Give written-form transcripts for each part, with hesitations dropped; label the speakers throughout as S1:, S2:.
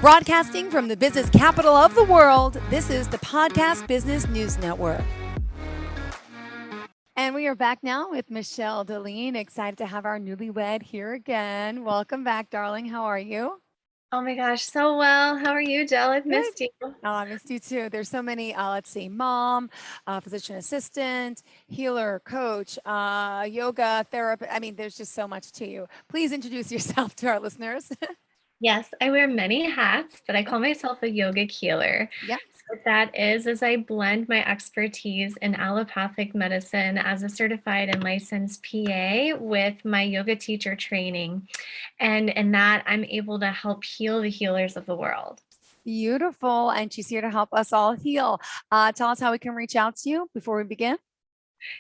S1: Broadcasting from the business capital of the world, this is the Podcast Business News Network. And we are back now with Michelle Dellene. Excited to have our newlywed here again. Welcome back, darling. How are you?
S2: Oh my gosh, so well. How are you, Del? I've
S1: Good.
S2: missed you.
S1: Oh, I missed you too. There's so many, let's see, mom, physician assistant, healer, coach, yoga, therapist. I mean, there's just so much to you. Please introduce yourself to our listeners.
S2: Yes, I wear many hats, but I call myself a yogic healer.
S1: Yep.
S2: So what that is I blend my expertise in allopathic medicine as a certified and licensed PA with my yoga teacher training. And in that, I'm able to help heal the healers of the world.
S1: Beautiful. And she's here to help us all heal. Tell us how we can reach out to you before we begin.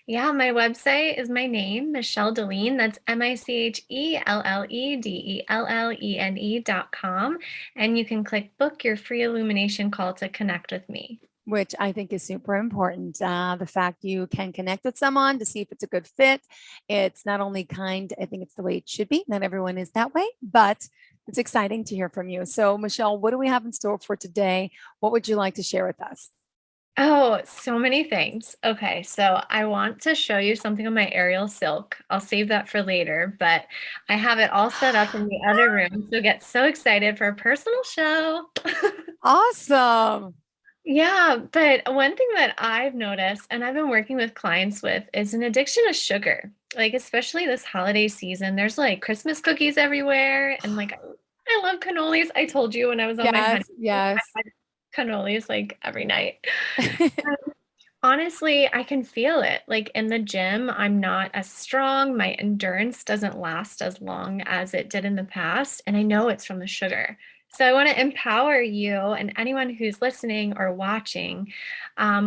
S2: Yeah, my website is my name, Michelle Dellene. That's MICHELLEDELLENE.com. And you can click book your free illumination call to connect with me.
S1: Which I think is super important. The fact you can connect with someone to see if it's a good fit. It's not only kind, I think it's the way it should be. Not everyone is that way, but it's exciting to hear from you. So, Michelle, what do we have in store for today? What would you like to share with us?
S2: Oh, so many things. Okay, so I want to show you something on my aerial silk. I'll save that for later, but I have it all set up in the other room. So get so excited for a personal show.
S1: Awesome.
S2: Yeah, but one thing that I've noticed and I've been working with clients with is an addiction to sugar. Like, especially this holiday season, there's like Christmas cookies everywhere. And like, I love cannolis. I told you when I was on my honeymoon,
S1: Yes, yes.
S2: I had cannolis like every night. Honestly, I can feel it. Like in the gym, I'm not as strong. My endurance doesn't last as long as it did in the past. And I know it's from the sugar. So I want to empower you and anyone who's listening or watching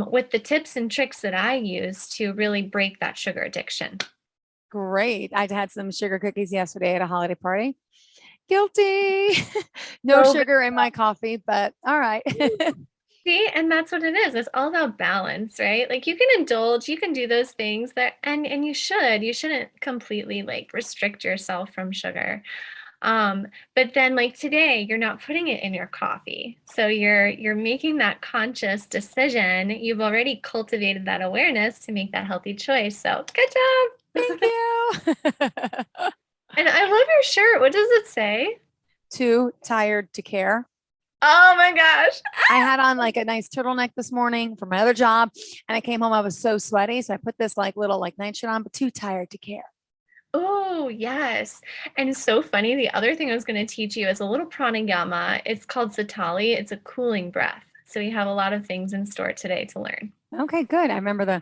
S2: with the tips and tricks that I use to really break that sugar addiction.
S1: Great. I had some sugar cookies yesterday at a holiday party. Guilty. No
S2: So
S1: sugar in my coffee, but all right.
S2: see, and that's what it is. It's all about balance, right? Like you can indulge, you can do those things that and you should. You shouldn't completely like restrict yourself from sugar. But then like today, you're not putting it in your coffee. So you're making that conscious decision. You've already cultivated that awareness to make that healthy choice. So good job.
S1: Thank you.
S2: And I love your shirt. What does it say?
S1: Too tired to care.
S2: Oh my gosh.
S1: I had on like a nice turtleneck this morning for my other job, and I came home. I was so sweaty, so I put this like little like nightshirt on, but too tired to care.
S2: Oh, yes. And it's so funny. The other thing I was going to teach you is a little pranayama. It's called Satali. It's a cooling breath. So we have a lot of things in store today to learn.
S1: Okay, good. I remember the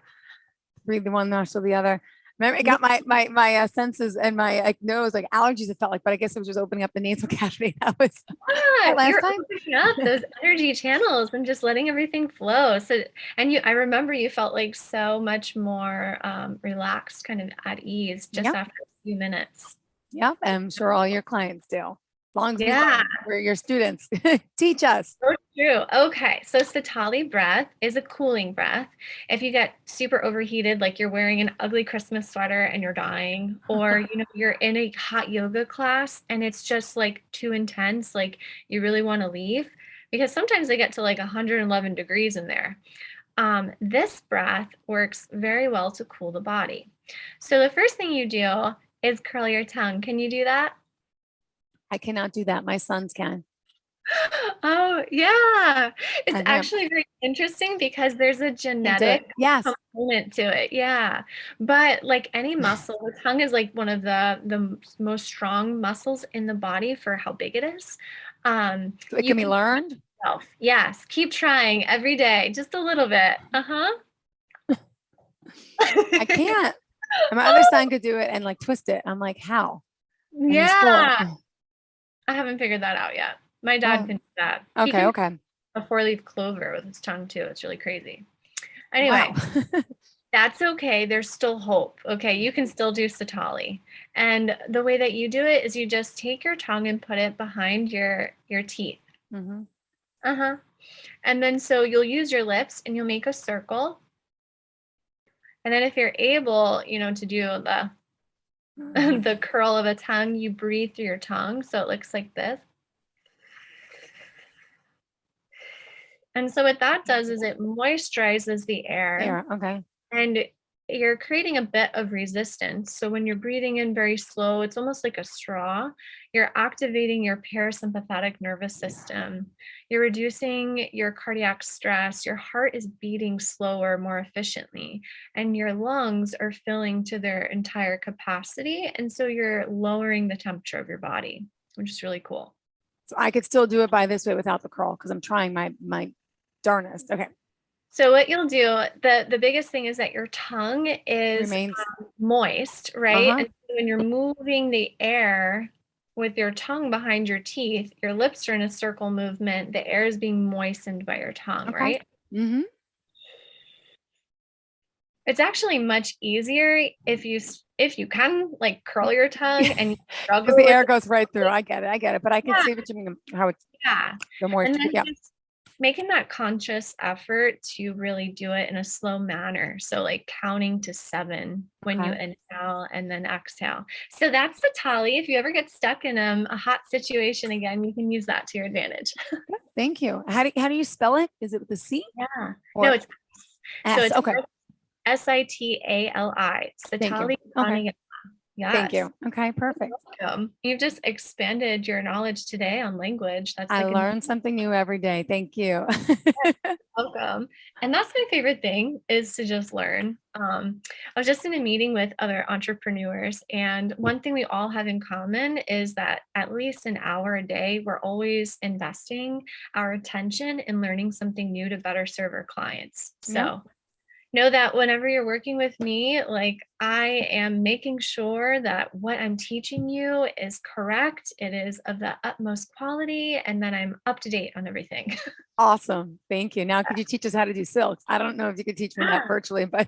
S1: breathe the one after the other. Remember, it got my senses and my like nose like allergies. It felt like, but I guess it was just opening up the nasal cavity. That was
S2: Yeah,
S1: last
S2: you're
S1: time.
S2: opening up those energy channels and just letting everything flow. So, and I remember you felt like so much more relaxed, kind of at ease just
S1: Yep,
S2: after a few minutes.
S1: yep. I'm sure all your clients do. As long as we
S2: Yeah.
S1: learn, we're your students. Teach us.
S2: So true. Okay, so Satali breath is a cooling breath. If you get super overheated, like you're wearing an ugly Christmas sweater and you're dying, or you're in a hot yoga class and it's just like too intense, like you really want to leave, because sometimes they get to like 111 degrees in there. This breath works very well to cool the body. So the first thing you do is curl your tongue. Can you do that?
S1: I cannot do that. My sons can.
S2: Oh, yeah. It's
S1: I can't.
S2: actually very interesting because there's a
S1: Can't do it.
S2: genetic
S1: Yes.
S2: component to it. Yeah. But like any muscle, the tongue is like one of the most strong muscles in the body for how big it is.
S1: So it
S2: You
S1: can be
S2: can
S1: learned.
S2: self. Yes, keep trying every day, just a little bit. Uh-huh.
S1: I can't. And my other son could do it and like twist it. I'm like, how? And he's four.
S2: Yeah. I haven't figured that out yet. My dad
S1: Oh,
S2: can do that. He
S1: okay,
S2: can do
S1: okay.
S2: a four-leaf clover with his tongue too. It's really crazy.
S1: Wow.
S2: Anyway, that's okay. There's still hope. Okay, you can still do Satali. And the way that you do it is you just take your tongue and put it behind your teeth.
S1: Mhm.
S2: Uh-huh. And then so you'll use your lips and you'll make a circle. And then if you're able, to do the the curl of a tongue, you breathe through your tongue. So it looks like this. And so what that does is it moisturizes the air.
S1: Air. Okay.
S2: And you're creating a bit of resistance. So when you're breathing in very slow, it's almost like a straw. You're activating your parasympathetic nervous system. You're reducing your cardiac stress. Your heart is beating slower, more efficiently, and your lungs are filling to their entire capacity. And so you're lowering the temperature of your body, which is really cool.
S1: So I could still do it by this way without the curl because I'm trying my darnest. Okay.
S2: So what you'll do, the biggest thing is that your tongue is
S1: Remains.
S2: moist, right?
S1: Uh-huh.
S2: And so when you're moving the air with your tongue behind your teeth, your lips are in a circle movement. The air is being moistened by your tongue,
S1: Okay.
S2: right?
S1: Mm-hmm.
S2: It's actually much easier if you can like curl your tongue and you struggle
S1: Because the
S2: with
S1: air
S2: it.
S1: goes right through. I get it. But I can
S2: Yeah,
S1: see what you mean, how it's
S2: yeah.
S1: the more.
S2: And then
S1: Yeah.
S2: just making that conscious effort to really do it in a slow manner. So like counting to 7 when you
S1: Okay.
S2: inhale and then exhale. So that's the tally. If you ever get stuck in a hot situation again, you can use that to your advantage.
S1: Good. Thank you. How do you spell it? Is it with a C
S2: Yeah. No,
S1: or
S2: it's so
S1: S?
S2: it's
S1: Okay.
S2: Sitali.
S1: Thank you.
S2: Satali
S1: Okay.
S2: Pranayama.
S1: Thank
S2: Yes.
S1: you. Okay. Perfect.
S2: Welcome. You've just expanded your knowledge today on language. That's
S1: I
S2: like a
S1: learn something new every day. Thank you.
S2: welcome. And that's my favorite thing is to just learn. I was just in a meeting with other entrepreneurs, and one thing we all have in common is that at least an hour a day, we're always investing our attention in learning something new to better serve our clients.
S1: Yep.
S2: So know that whenever you're working with me, like I am making sure that what I'm teaching you is correct, it is of the utmost quality, and that I'm up to date on everything.
S1: Awesome. Thank you. Now, could you teach us how to do silks? I don't know if you could teach me that virtually, but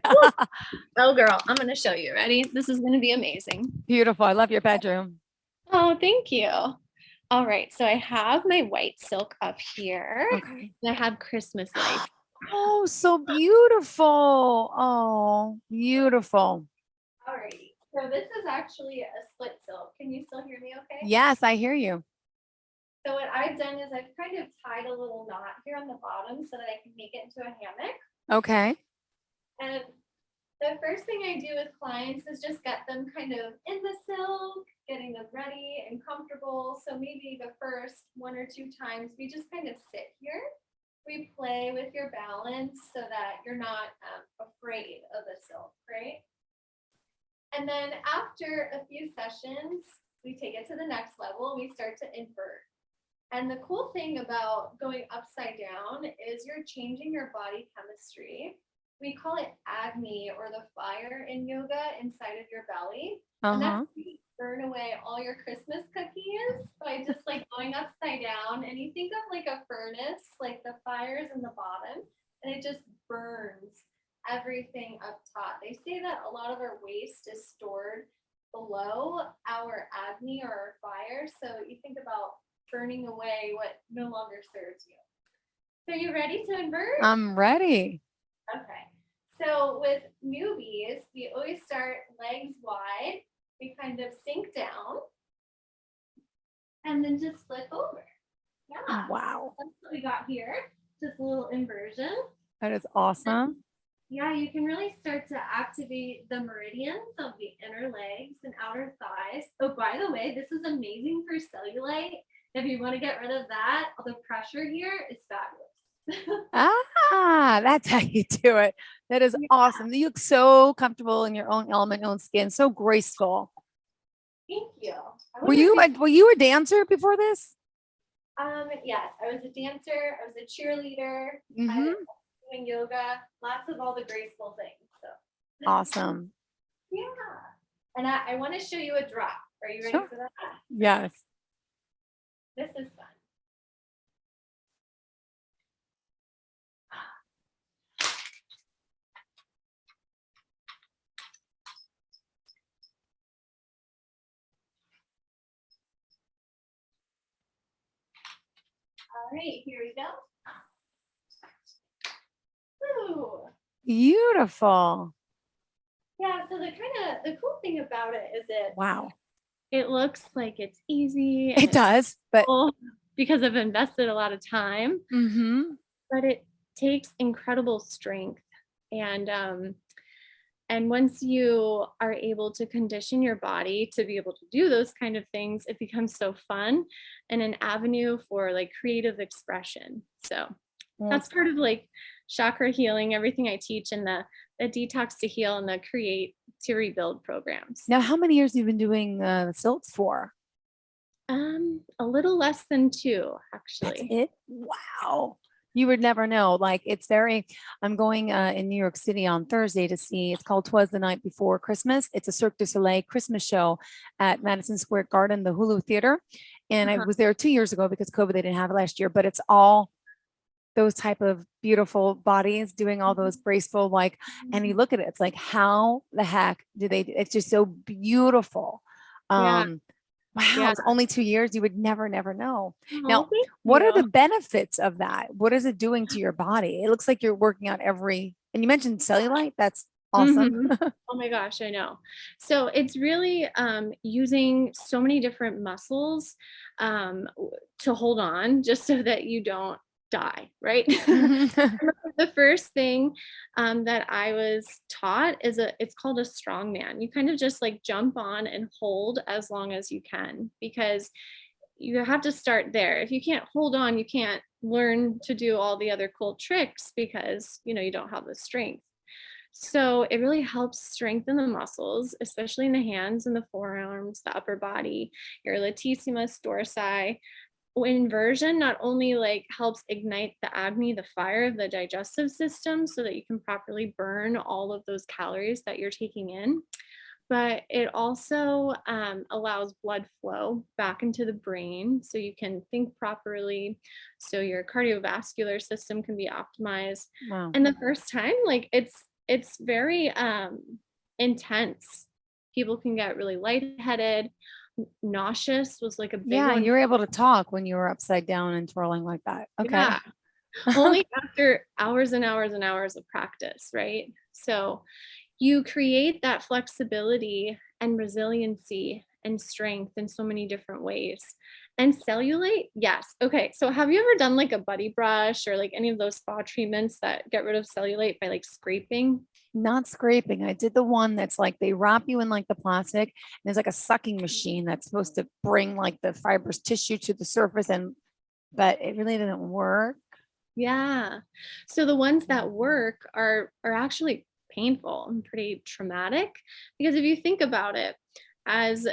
S2: Oh, girl, I'm going to show you. Ready? This is going to be amazing.
S1: beautiful. I love your bedroom.
S2: Oh, thank you. All right. So I have my white silk up here.
S1: Okay.
S2: And I have Christmas lights.
S1: Oh, so beautiful. Oh, beautiful.
S2: All righty. So this is actually a split silk. Can you still hear me okay?
S1: Yes, I hear you.
S2: So what I've done is I've kind of tied a little knot here on the bottom so that I can make it into a hammock.
S1: Okay.
S2: And the first thing I do with clients is just get them kind of in the silk, getting them ready and comfortable. So maybe the first 1 or 2 times we just kind of sit here. We play with your balance so that you're not afraid of the silk, right? And then after a few sessions, we take it to the next level and we start to invert. And the cool thing about going upside down is you're changing your body chemistry. We call it Agni, or the fire in yoga, inside of your belly. And that's how you burn away all your Christmas cookies by just like going upside down. And you think of like a furnace, like the fire's in the bottom, and it just burns everything up top. They say that a lot of our waste is stored below our Agni or our fire. So you think about burning away what no longer serves you. So you ready to invert?
S1: I'm ready.
S2: Okay. So with newbies, we always start legs wide. We kind of sink down and then just flip over. Yeah.
S1: Wow.
S2: That's what we got here. Just a little inversion.
S1: That is awesome.
S2: Yeah, you can really start to activate the meridians of the inner legs and outer thighs. Oh, by the way, this is amazing for cellulite. If you want to get rid of that, the pressure here is fabulous.
S1: That's how you do it. That is awesome. You look so comfortable in your own element, own skin, so graceful.
S2: Thank you.
S1: Were you a dancer before this?
S2: Yes, I was a dancer. I was a cheerleader. I
S1: Mm-hmm.
S2: was doing yoga, lots of all the graceful things. So
S1: Awesome.
S2: yeah. And I want to show you a drop. Are you ready
S1: Sure.
S2: for that?
S1: Yes.
S2: This is fun. All right, here we go. Woo.
S1: Beautiful.
S2: Yeah, so the cool thing about it is
S1: Wow.
S2: it looks like it's easy.
S1: It does, but
S2: Because I've invested a lot of time.
S1: mm-hmm.
S3: but it takes incredible strength. And and once you are able to condition your body to be able to do those kind of things, it becomes so fun and an avenue for like creative expression. So
S1: Well,
S3: that's part of like chakra healing, everything I teach in the detox to heal and the create to rebuild programs.
S1: now, how many years have you been doing the silks for?
S3: A little less than 2,
S1: That's
S3: actually.
S1: it? Wow. You would never know. Like it's very, I'm going in New York City on Thursday to see, it's called 'Twas the Night Before Christmas. It's a Cirque du Soleil Christmas show at Madison Square Garden, the Hulu Theater. And I
S3: Uh-huh.
S1: was there 2 years ago because COVID, they didn't have it last year, but it's all those type of beautiful bodies doing all those graceful, like, and you look at it, it's like, how the heck do they, it's just so beautiful.
S3: Yeah,
S1: Um, Wow,
S3: yeah.
S1: it's only 2 years. You would never, never know.
S3: Oh,
S1: Now,
S3: thank
S1: what are
S3: you.
S1: the benefits of that? What is it doing to your body? It looks like you're working out every, and you mentioned cellulite. That's awesome.
S3: Mhm. Oh my gosh, I know. So it's really using so many different muscles to hold on just so that you don't die, right?
S1: Mhm.
S3: The first thing that I was taught is it's called a strong man. You kind of just like jump on and hold as long as you can because you have to start there. If you can't hold on, you can't learn to do all the other cool tricks because you don't have the strength. So it really helps strengthen the muscles, especially in the hands and the forearms, the upper body, your latissimus dorsi. Inversion not only like helps ignite the agni, the fire of the digestive system, so that you can properly burn all of those calories that you're taking in, but it also allows blood flow back into the brain so you can think properly, so your cardiovascular system can be optimized.
S1: Wow.
S3: And the first time, like it's very intense. People can get really lightheaded. Nauseous was like a big
S1: Yeah,
S3: one.
S1: you were able to talk when you were upside down and twirling like that.
S3: Yeah,
S1: Okay.
S3: only after hours and hours and hours of practice, right? So you create that flexibility and resiliency and strength in so many different ways. And cellulite, yes. Okay, so have you ever done like a buddy brush or like any of those spa treatments that get rid of cellulite by like scraping?
S1: Not scraping. I did the one that's like they wrap you in like the plastic, and there's like a sucking machine that's supposed to bring like the fibrous tissue to the surface, and but it really didn't work.
S3: Yeah. So the ones that work are actually painful and pretty traumatic because if you think about it, as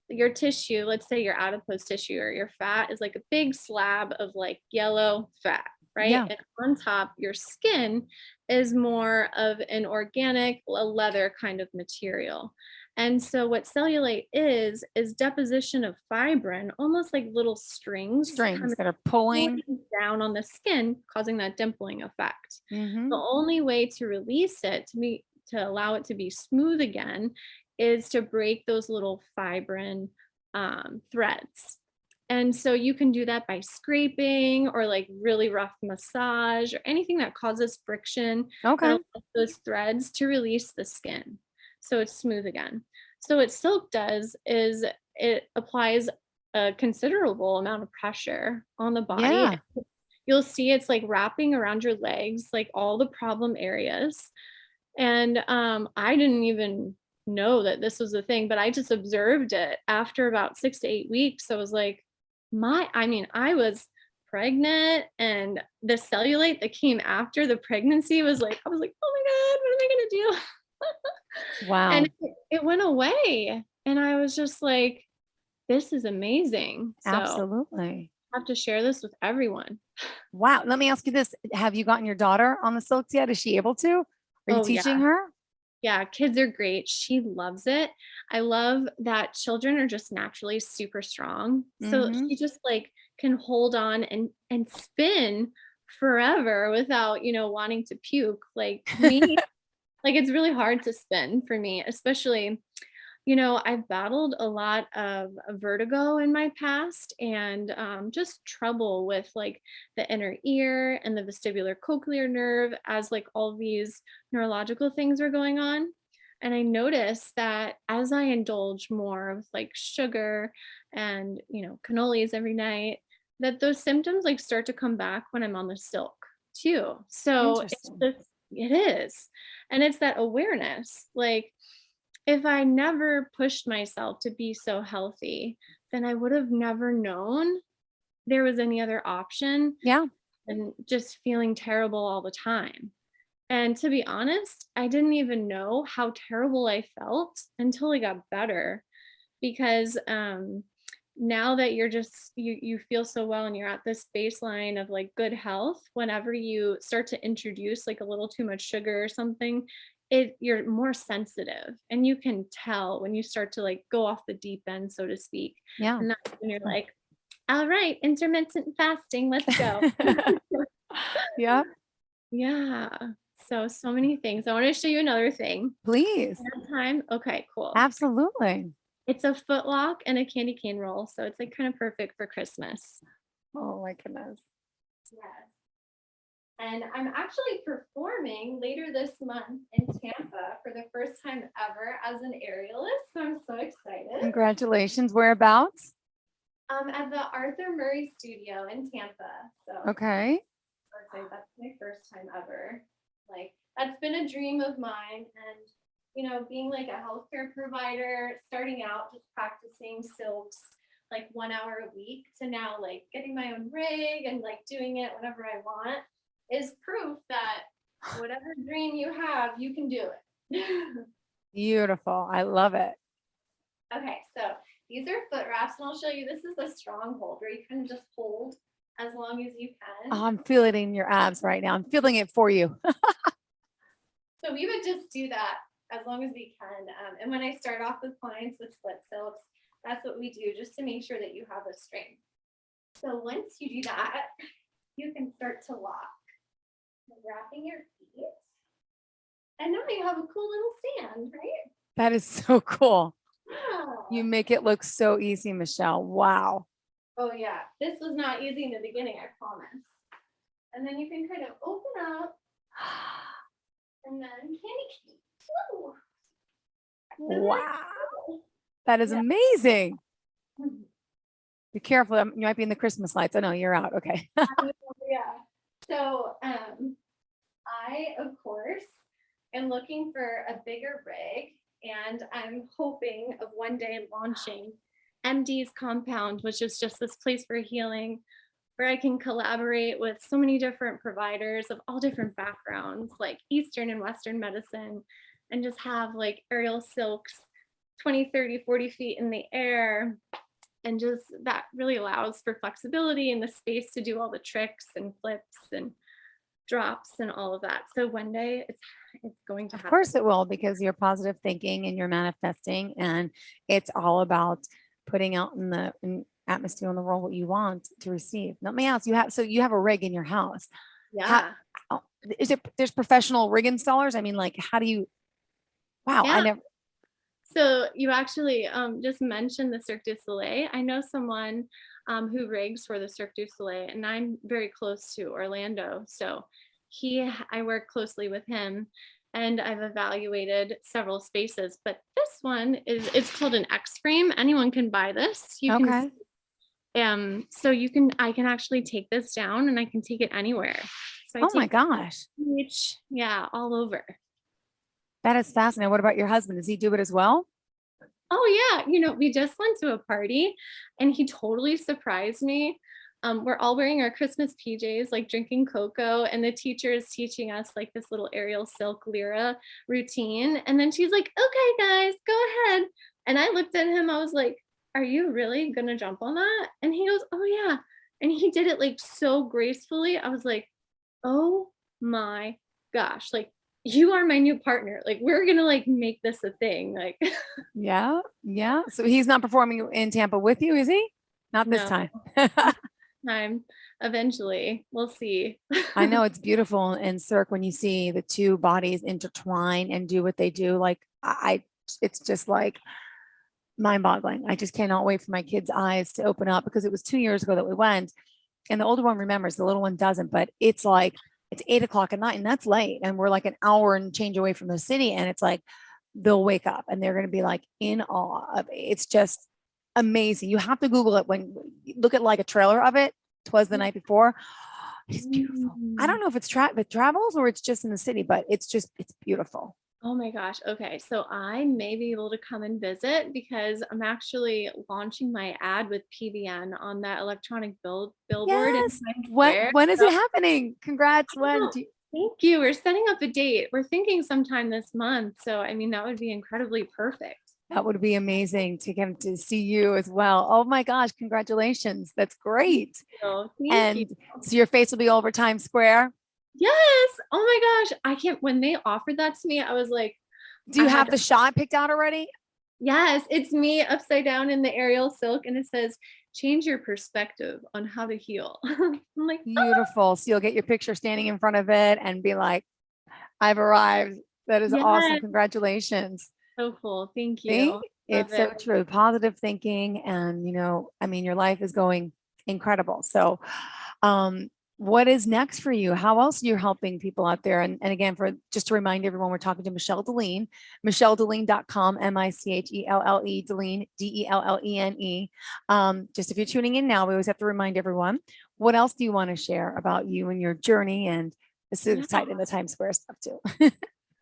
S3: your tissue, let's say your adipose tissue or your fat is like a big slab of like yellow fat, right?
S1: Yeah.
S3: And on top, your skin is more of an organic, a leather kind of material. And so what cellulite is deposition of fibrin, almost like little strings
S1: Strings
S3: coming
S1: that are pulling.
S3: pulling down on the skin, causing that dimpling effect. The
S1: Hmm.
S3: only way to release it, to allow it to be smooth again, is to break those little fibrin threads. And so you can do that by scraping or like really rough massage or anything that causes friction that
S1: Okay.
S3: allows those threads to release the skin so it's smooth again. So what silk does is it applies a considerable amount of pressure on the body.
S1: Yeah.
S3: You'll see it's like wrapping around your legs, like all the problem areas. And I didn't even know that this was a thing, but I just observed it after about 6 to 8 weeks. I was like, I was pregnant, and the cellulite that came after the pregnancy was like, I was like, oh my God, what am I gonna do? And
S1: Wow.
S3: it went away. And I was just like, this is amazing. So I
S1: Absolutely.
S3: have to share this with everyone.
S1: Wow. Let me ask you this. Have you gotten your daughter on the silks yet? Is she able to? Are you
S3: Oh yeah.
S1: teaching her?
S3: Yeah, kids are great. She loves it. I love that children are just naturally super strong. So
S1: Hmm.
S3: she just like can hold on and spin forever without, wanting to puke. Like me, like it's really hard to spin for me, especially I've battled a lot of vertigo in my past and just trouble with like the inner ear and the vestibular cochlear nerve as like all these neurological things were going on. And I noticed that as I indulge more with like sugar and, cannolis every night, that those symptoms like start to come back when I'm on the silk. too. So it's
S1: Interesting.
S3: just, it is. And it's that awareness. Like, if I never pushed myself to be so healthy, then I would have never known there was any other option
S1: Yeah.
S3: and just feeling terrible all the time. And to be honest, I didn't even know how terrible I felt until I got better because now that you're just you feel so well and you're at this baseline of like good health, whenever you start to introduce like a little too much sugar or something, you're more sensitive and you can tell when you start to like go off the deep end, so to speak.
S1: Yeah.
S3: And that's when you're like, all right, intermittent fasting, let's go.
S1: Yeah.
S3: Yeah. So many things. I want to show you another thing.
S1: Please.
S3: Time. Okay, cool.
S1: Absolutely.
S3: It's a foot lock and a candy cane roll. So it's like kind of perfect for Christmas.
S1: Oh my goodness.
S3: Yes. And I'm actually performing later this month in Tampa for the first time ever as an aerialist. So I'm so excited.
S1: Congratulations. Whereabouts?
S3: At the Arthur Murray Studio in Tampa. So
S1: Okay.
S3: okay, that's my first time ever. Like, that's been a dream of mine. And, you know, being like a healthcare provider, starting out just practicing silks like 1 hour a week to now like getting my own rig and like doing it whenever I want is proof that whatever dream you have, you can do it.
S1: Beautiful. I love it.
S3: Okay, so these are foot wraps, and I'll show you. This is a stronghold where you can just hold as long as you can.
S1: Oh, I'm feeling it in your abs right now. I'm feeling it for you.
S3: So we would just do that as long as we can. And when I start off with clients with split silks, that's what we do just to make sure that you have a strength. So once you do that, you can start to lock. Wrapping your feet. And now you have a cool little stand, right?
S1: That is so cool.
S3: Yeah.
S1: You make it look so easy, Michelle. Wow.
S3: Oh yeah, this was not easy in the beginning, I promise. And then you can kind of open up and then candy cane. Woo.
S1: Wow. That is amazing. Be careful. You might be in the Christmas lights. Oh no, you're out. Okay.
S3: Yeah. So I, of course, am looking for a bigger rig, and I'm hoping of one day launching MD's Compound, which is just this place for healing where I can collaborate with so many different providers of all different backgrounds, like Eastern and Western medicine, and just have like aerial silks 20, 30, 40 feet in the air. And just that really allows for flexibility and the space to do all the tricks and flips and drops and all of that. So one day it's going to
S1: Of
S3: happen.
S1: course it will, because you're positive thinking and you're manifesting, and it's all about putting out in the atmosphere in the world what you want to receive. Let me ask you, you have a rig in your house.
S3: Yeah.
S1: There's professional rig installers? I mean, like, how do you, wow,
S3: Yeah.
S1: I never.
S3: So you actually just mentioned the Cirque du Soleil. I know someone who rigs for the Cirque du Soleil, and I'm very close to Orlando. So I work closely with him, and I've evaluated several spaces. But this one it's called an X frame. Anyone can buy this. You
S1: Okay.
S3: can so I can actually take this down and I can take it anywhere. So I
S1: Oh my
S3: take
S1: gosh.
S3: beach, yeah, all over.
S1: That is fascinating. What about your husband? Does he do it as well?
S3: Oh yeah, you know, we just went to a party and he totally surprised me. We're all wearing our Christmas PJs, like drinking cocoa, and the teacher is teaching us like this little aerial silk lyra routine. And then she's like, okay, guys, go ahead. And I looked at him, I was like, are you really gonna jump on that? And he goes, oh yeah. And he did it like so gracefully. I was like, oh my gosh, like you are my new partner. Like we're gonna like make this a thing. Like
S1: Yeah. Yeah. So he's not performing in Tampa with you, is he? Not this
S3: no.
S1: time.
S3: Time eventually. We'll see.
S1: I know it's beautiful in Cirque when you see the two bodies intertwine and do what they do. Like it's just like mind-boggling. I just cannot wait for my kids' eyes to open up, because it was 2 years ago that we went, and the older one remembers, the little one doesn't. But it's like it's 8 o'clock at night, and that's late, and we're like an hour and change away from the city, and it's like they'll wake up and they're going to be like in awe of it. It's just amazing. You have to Google it. When you look at like a trailer of it, 'Twas the Night Before. It is beautiful. I
S3: Mm.
S1: don't know if it's if it travels or it's just in the city, but it's beautiful.
S3: Oh my gosh. Okay. So I may be able to come and visit because I'm actually launching my ad with PVN on that electronic billboard in
S1: Yes.
S3: Times
S1: What
S3: Square.
S1: when is
S3: So
S1: it happening? Congrats. When
S3: oh, thank you. We're setting up a date. We're thinking sometime this month. So, I mean, that would be incredibly perfect.
S1: that would be amazing to get to see you as well. Oh my gosh, congratulations. That's
S3: Thank
S1: great.
S3: you. Thank you.
S1: And so your face will be all over Times Square.
S3: Yes. Oh my gosh. I can't, when they offered that to me, I was like,
S1: Do
S3: I
S1: you
S3: had
S1: have
S3: to,
S1: the shot picked out already?
S3: yes, it's me upside down in the aerial silk and it says, change your perspective on how to heal. I'm like,
S1: Beautiful. So you'll get your picture standing in front of it and be like, I've arrived. That is awesome.
S3: yes,
S1: Congratulations.
S3: so cool. Thank
S1: See,
S3: you. Love
S1: it's so
S3: it.
S1: true. Positive thinking, and I mean, your life is going incredible. So, um, what is next for you? How else are you helping people out there? And again, for just to remind everyone, we're talking to Michelle Dellene, MichelleDellene.com, Michelle, Dellene, Dellene. Just if you're tuning in now, we always have to remind everyone. What else do you want to share about you and your journey? And this is
S3: Yeah.
S1: exciting, the Times Square stuff too.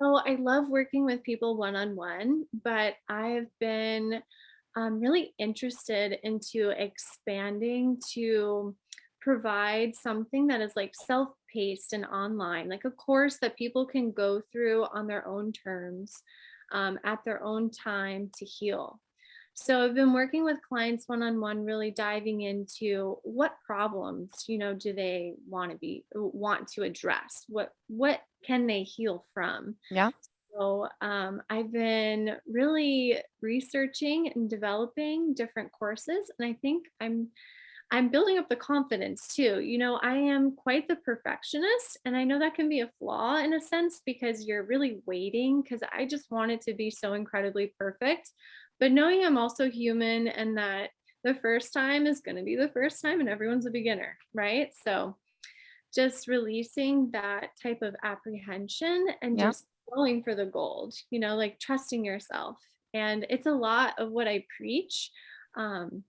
S3: So I love working with people one-on-one, but I've been really interested into expanding to provide something that is like self-paced and online, like a course that people can go through on their own terms, at their own time to heal. So I've been working with clients one-on-one, really diving into what problems, do they want to address? What can they heal from?
S1: Yeah.
S3: So I've been really researching and developing different courses, and I think I'm building up the confidence too. I am quite the perfectionist, and I know that can be a flaw in a sense because you're really waiting because I just want it to be so incredibly perfect. But knowing I'm also human and that the first time is going to be the first time and everyone's a beginner, right? So just releasing that type of apprehension and
S1: Yeah.
S3: just going for the gold, like trusting yourself. And it's a lot of what I preach. Um,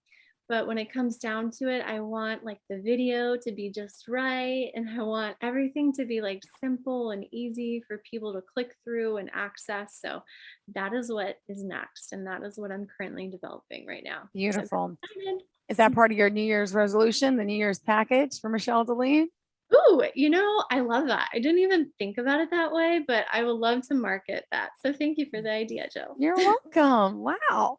S3: but when it comes down to it, I want like the video to be just right. And I want everything to be like simple and easy for people to click through and access. So that is what is next. And that is what I'm currently developing right now. So I'm
S1: Beautiful.
S3: excited.
S1: Is that part of your New Year's resolution, the New Year's package for Michelle Dellene?
S3: Ooh, I love that. I didn't even think about it that way, but I would love to market that. So thank you for the idea, Jill.
S1: You're welcome. Wow.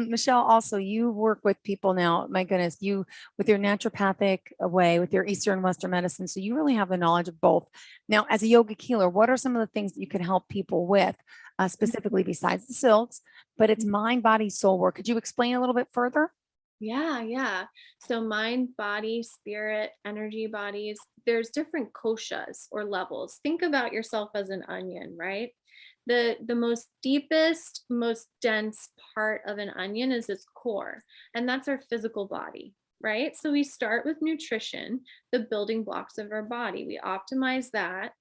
S1: Michelle, also, you work with people now. My goodness, you with your naturopathic way, with your Eastern Western medicine. So you really have the knowledge of both. Now, as a yogic healer, what are some of the things that you can help people with, specifically besides the silks, but it's mind, body, soul work? Could you explain a little bit further?
S3: Yeah, yeah. So mind, body, spirit, energy bodies, there's different koshas or levels. Think about yourself as an onion, right? The most deepest, most dense part of an onion is its core, and that's our physical body, right? So we start with nutrition, the building blocks of our body. We optimize that.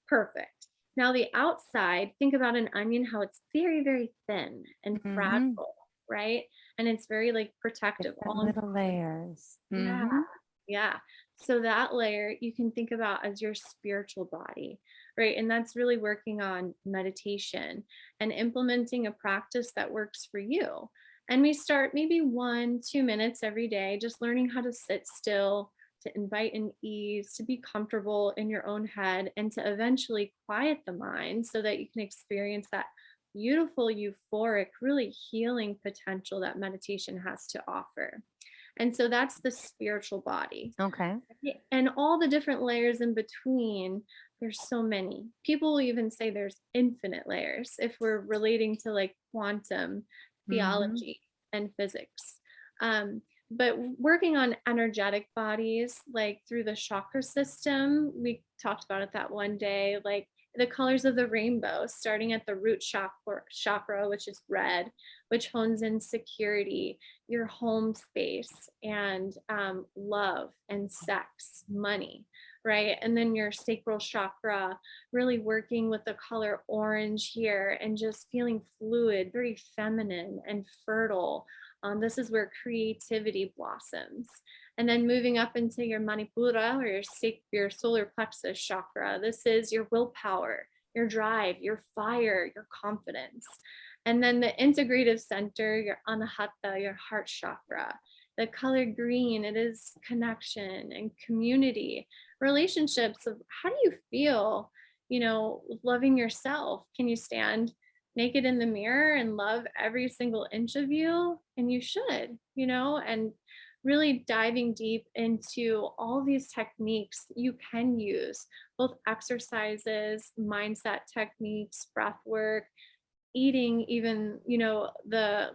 S3: Perfect. Now the outside, think about an onion, how it's very, very thin and
S1: Mm-hmm.
S3: fragile, right? And it's very like protective,
S1: Different
S3: all
S1: little layers.
S3: yeah,
S1: Mm-hmm.
S3: yeah. So that layer you can think about as your spiritual body, right? And that's really working on meditation and implementing a practice that works for you. And we start maybe 1, 2 minutes every day, just learning how to sit still, to invite in ease, to be comfortable in your own head, and to eventually quiet the mind so that you can experience that beautiful, euphoric, really healing potential that meditation has to offer. And so that's the spiritual body.
S1: Okay.
S3: And all the different layers in between, there's so many. People will even say there's infinite layers if we're relating to like quantum
S1: Mm-hmm.
S3: theology and physics. But working on energetic bodies, like through the chakra system, we talked about it that one day, like the colors of the rainbow, starting at the root chakra, which is red, which hones in security, your home space, and love and sex, money, right? And then your sacral chakra, really working with the color orange here and just feeling fluid, very feminine and fertile, This is where creativity blossoms. And then moving up into your Manipura, or your solar plexus chakra, this is your willpower, your drive, your fire, your confidence. And then the integrative center, your Anahata, your heart chakra. The color green, it is connection and community, relationships of how do you feel, loving yourself? Can you stand naked in the mirror and love every single inch of you? And you should, and really diving deep into all these techniques you can use, both exercises, mindset techniques, breath work, eating even, a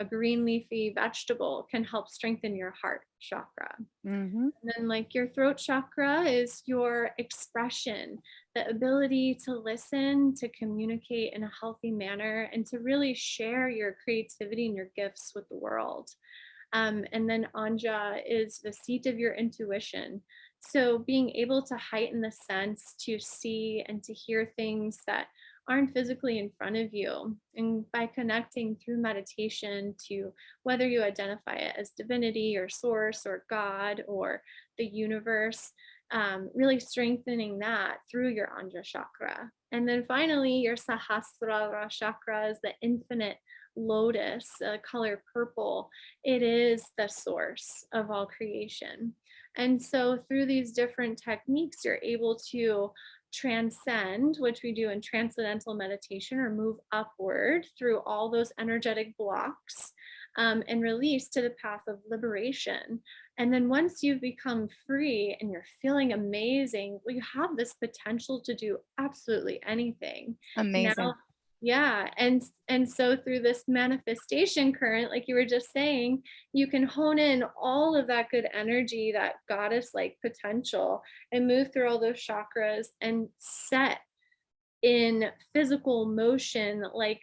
S3: green leafy vegetable can help strengthen your heart chakra. And then like your throat chakra is your expression, the ability to listen, to communicate in a healthy manner, and to really share your creativity and your gifts with the world. And then Anja is the seat of your intuition. So being able to heighten the sense to see and to hear things that aren't physically in front of you. And by connecting through meditation to whether you identify it as divinity or source or God or the universe, really strengthening that through your Anja chakra. And then finally, your Sahasrara chakra is the infinite lotus, color purple. It is the source of all creation. And so through these different techniques, you're able to transcend, which we do in transcendental meditation, or move upward through all those energetic blocks, and release to the path of liberation. And then once you've become free and you're feeling amazing, well, you have this potential to do absolutely anything.
S1: Amazing.
S3: Now, yeah. And so through this manifestation current, like you were just saying, you can hone in all of that good energy, that goddess like potential, and move through all those chakras and set in physical motion, like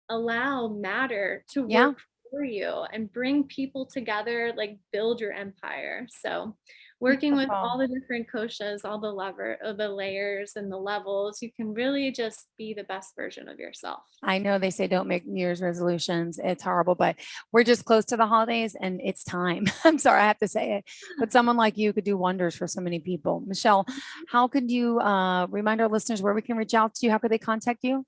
S3: allow matter to work for you and bring people together, like build your empire. So working with all the different koshas, all the layers and the levels, you can really just be the best version of yourself.
S1: I know they say don't make New Year's resolutions. It's horrible, but we're just close to the holidays and it's time. I'm sorry, I have to say it, but someone like you could do wonders for so many people. Michelle, how could you remind our listeners where we can reach out to you? How could they contact you?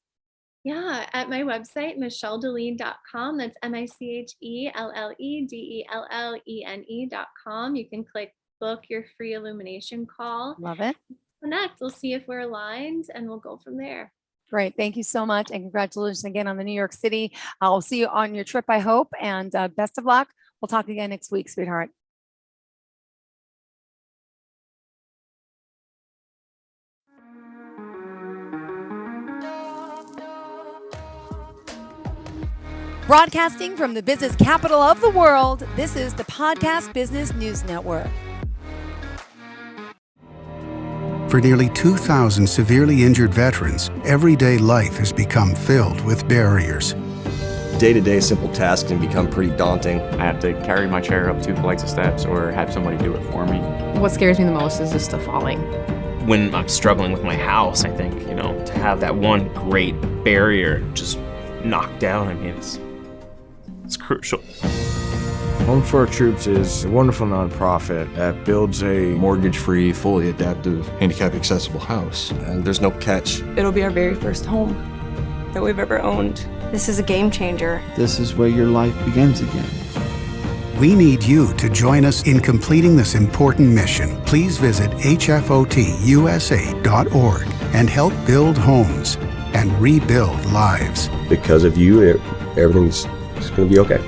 S3: Yeah, at my website, michelledellene.com. That's MICHELLEDELLENE.com. You can click book your free illumination call.
S1: Love it.
S3: Connect. We'll see if we're aligned and we'll go from there.
S1: Great. Thank you so much. And congratulations again on the New York City. I'll see you on your trip, I hope. And best of luck. We'll talk again next week, sweetheart. Broadcasting from the business capital of the world, this is the Podcast Business News Network.
S4: For nearly 2,000 severely injured veterans, everyday life has become filled with barriers.
S5: Day-to-day simple tasks can become pretty daunting.
S6: I have to carry my chair up 2 flights of steps or have somebody do it for me.
S7: What scares me the most is just the falling.
S8: When I'm struggling with my house, I think, to have that one great barrier just knocked down, it's crucial.
S9: Home for Our Troops is a wonderful nonprofit that builds a
S5: mortgage-free, fully adaptive, handicap-accessible house. And there's no catch.
S10: It'll be our very first home that we've ever owned. This is a game changer.
S11: This is where your life begins again.
S4: We need you to join us in completing this important mission. Please visit hfotusa.org and help build homes and rebuild lives.
S5: Because of you, everything's going to be okay.